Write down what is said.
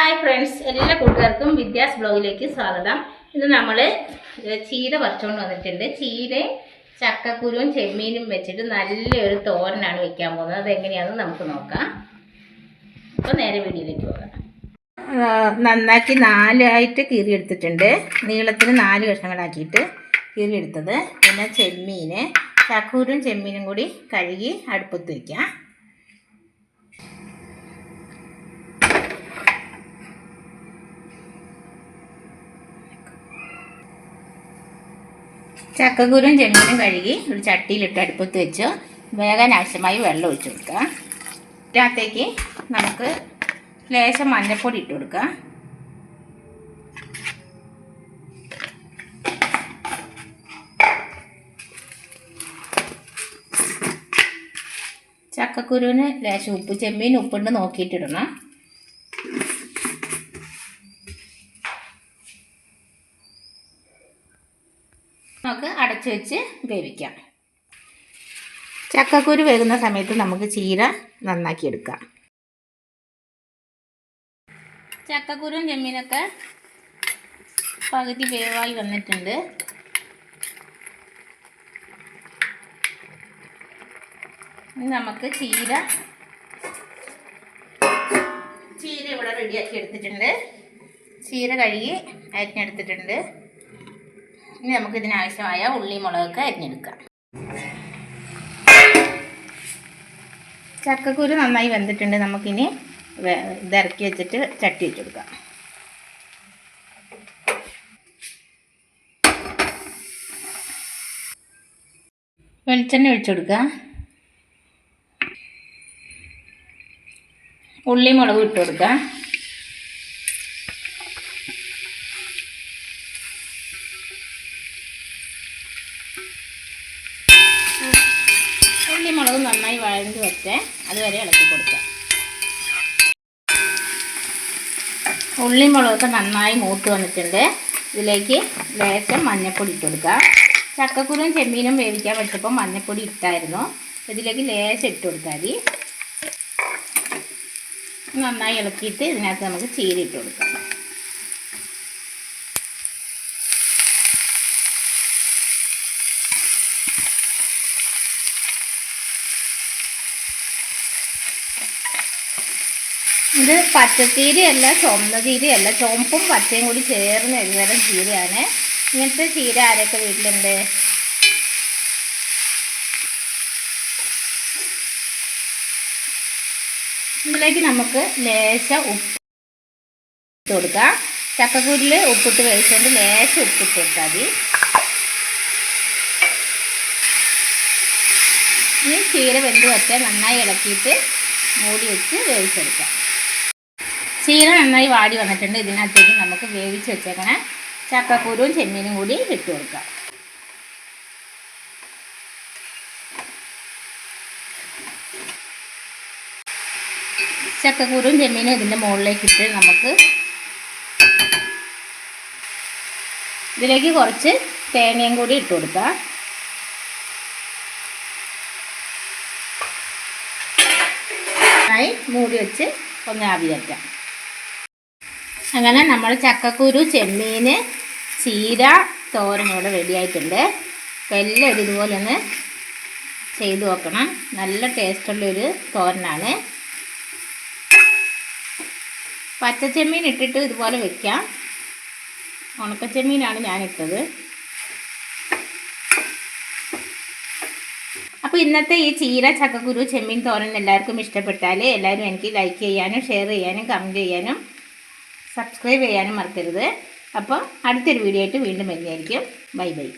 Hi friends, എല്ലാ കൂട്ടുകാർക്കും വിദ്യാസ് ബ്ലോഗിലേക്ക് സ്വാഗതം. ഇന്ന് നമ്മൾ ചീര പറിച്ചുകൊണ്ട് വന്നിട്ടുണ്ട്. ചീരയും ചക്കക്കുരുവും ചെമ്മീനും വെച്ചിട്ട് നല്ലൊരു തോരനാണ് വെക്കാൻ പോകുന്നത്. അതെങ്ങനെയാണെന്ന് നമുക്ക് നോക്കാം. അപ്പോൾ നേരെ വീഡിയോയിലേക്ക് പോകാം. നന്നാക്കി 4 കീറിയെടുത്തിട്ടുണ്ട്. നീളത്തിന് 4 കഷ്ണങ്ങളാക്കിയിട്ട് കീറിയെടുത്തത്. പിന്നെ ചെമ്മീൻ, ചക്കക്കുരുവും ചെമ്മീനും കൂടി കഴുകി അടുപ്പത്ത് വയ്ക്കാം. ചക്കക്കുരും ചെമ്മീനും കഴുകി ഒരു ചട്ടിയിലിട്ട് അടുപ്പത്ത് വെച്ച് വേകാൻ ആവശ്യമായി വെള്ളം ഒഴിച്ചു കൊടുക്കുക. ഇതിനകത്തേക്ക് നമുക്ക് ലേശം മഞ്ഞൾപ്പൊടി ഇട്ട് കൊടുക്കുക. ചക്കക്കുരുവിന് ലേശം ഉപ്പ്, ചെമ്മീൻ ഉപ്പുണ്ട് നോക്കിയിട്ടിടണം. നമുക്ക് അടച്ചു വെച്ച് വേവിക്കാം. ചക്കക്കുരു വേകുന്ന സമയത്ത് നമുക്ക് ചീര നന്നാക്കി എടുക്കാം. ചക്കക്കുരും ചെമ്മീനൊക്കെ പകുതി വേവായി വന്നിട്ടുണ്ട്. നമുക്ക് ചീര ഇവിടെ റെഡിയാക്കി എടുത്തിട്ടുണ്ട്. ചീര കഴുകി അരിഞ്ഞെടുത്തിട്ടുണ്ട്. ഇനി നമുക്ക് ഇതിനാവശ്യമായ ഉള്ളി മുളകൊക്കെ അരിഞ്ഞെടുക്കാം. ചക്കക്കുരു നന്നായി വെന്തിട്ടുണ്ട്. നമുക്കിനി ഇറക്കി വെച്ചിട്ട് ചട്ടി വെച്ചെടുക്കാം. വെളിച്ചെണ്ണ ഒഴിച്ചെടുക്കുക. ഉള്ളി മുളക് ഇട്ട് കൊടുക്കുക. മുളക് നന്നായി വഴഞ്ഞ് വെച്ച് അതുവരെ ഇളക്കി കൊടുക്കുക. ഉള്ളി മുളകൊക്കെ നന്നായി മൂത്ത് വന്നിട്ടുണ്ട്. ഇതിലേക്ക് ലേശം മഞ്ഞൾപ്പൊടി ഇട്ട് കൊടുക്കുക. ചക്കക്കുരും ചെമ്മീനും വേവിക്കാൻ വെച്ചപ്പോൾ മഞ്ഞൾപ്പൊടി ഇട്ടായിരുന്നു. ഇതിലേക്ക് ലേശം ഇട്ട് കൊടുത്താൽ മതി. നന്നായി ഇളക്കിയിട്ട് ഇതിനകത്ത് നമുക്ക് ചീര ഇട്ട് കൊടുക്കാം. ഇത് പച്ചച്ചീരയല്ല, ചുവന്ന ചീരയല്ല, ചുവപ്പും പച്ചയും കൂടി ചേർന്ന് ഒരുതരം ചീരയാണ്. ഇങ്ങനത്തെ ചീര ആരൊക്കെ വീട്ടിലുണ്ട്? ഇതിലേക്ക് നമുക്ക് ലേശം ഉപ്പ് കൊടുക്കാം. ചക്കക്കുരിൽ ഉപ്പിട്ട് വേവിച്ചുകൊണ്ട് ലേശം ഉപ്പിട്ട് കൊടുത്താൽ മതി. ഈ ചീര വെന്ത് വെച്ചാൽ നന്നായി ഇളക്കിയിട്ട് മൂടി വെച്ച് വേവിച്ചെടുക്കാം. ചീര നന്നായി വാടി വന്നിട്ടുണ്ട്. ഇതിനകത്തേക്ക് നമുക്ക് വേവിച്ച് വെച്ചേക്കണേ ചക്കക്കുരുവും ചെമ്മീനും കൂടി ഇട്ട് കൊടുക്കാം. ചക്കക്കുരുവും ചെമ്മീനും ഇതിൻ്റെ മുകളിലേക്ക് ഇട്ട് നമുക്ക് ഇതിലേക്ക് കുറച്ച് തേങ്ങയും കൂടി ഇട്ട് കൊടുക്കാം. മൂടി വെച്ച് ഒന്ന് ആവി കയറ്റാം. അങ്ങനെ നമ്മൾ ചക്കക്കുരു, ചെമ്മീൻ, ചീര തോരൻ ഇവിടെ റെഡിയായിട്ടുണ്ട്. അപ്പോൾ എല്ലാവരും ഇതുപോലെ ഒന്ന് ചെയ്തു നോക്കണം. നല്ല ടേസ്റ്റുള്ളൊരു തോരനാണ്. പച്ചച്ചെമ്മീൻ ഇട്ടിട്ട് ഇതുപോലെ വെക്കാം. ഉണക്കച്ചെമ്മീനാണ് ഞാനിട്ടത്. അപ്പോൾ ഇന്നത്തെ ഈ ചീര ചക്കക്കുരു ചെമ്മീൻ തോരൻ എല്ലാവർക്കും ഇഷ്ടപ്പെട്ടാൽ എല്ലാവരും എനിക്ക് ലൈക്ക് ചെയ്യാനും ഷെയർ ചെയ്യാനും കമൻറ്റ് ചെയ്യാനും സബ്സ്ക്രൈബ് ചെയ്യാനും മറക്കരുത്. അപ്പോൾ അടുത്തൊരു വീഡിയോ ആയിട്ട് വീണ്ടും വരുന്നതായിരിക്കും. Bye bye.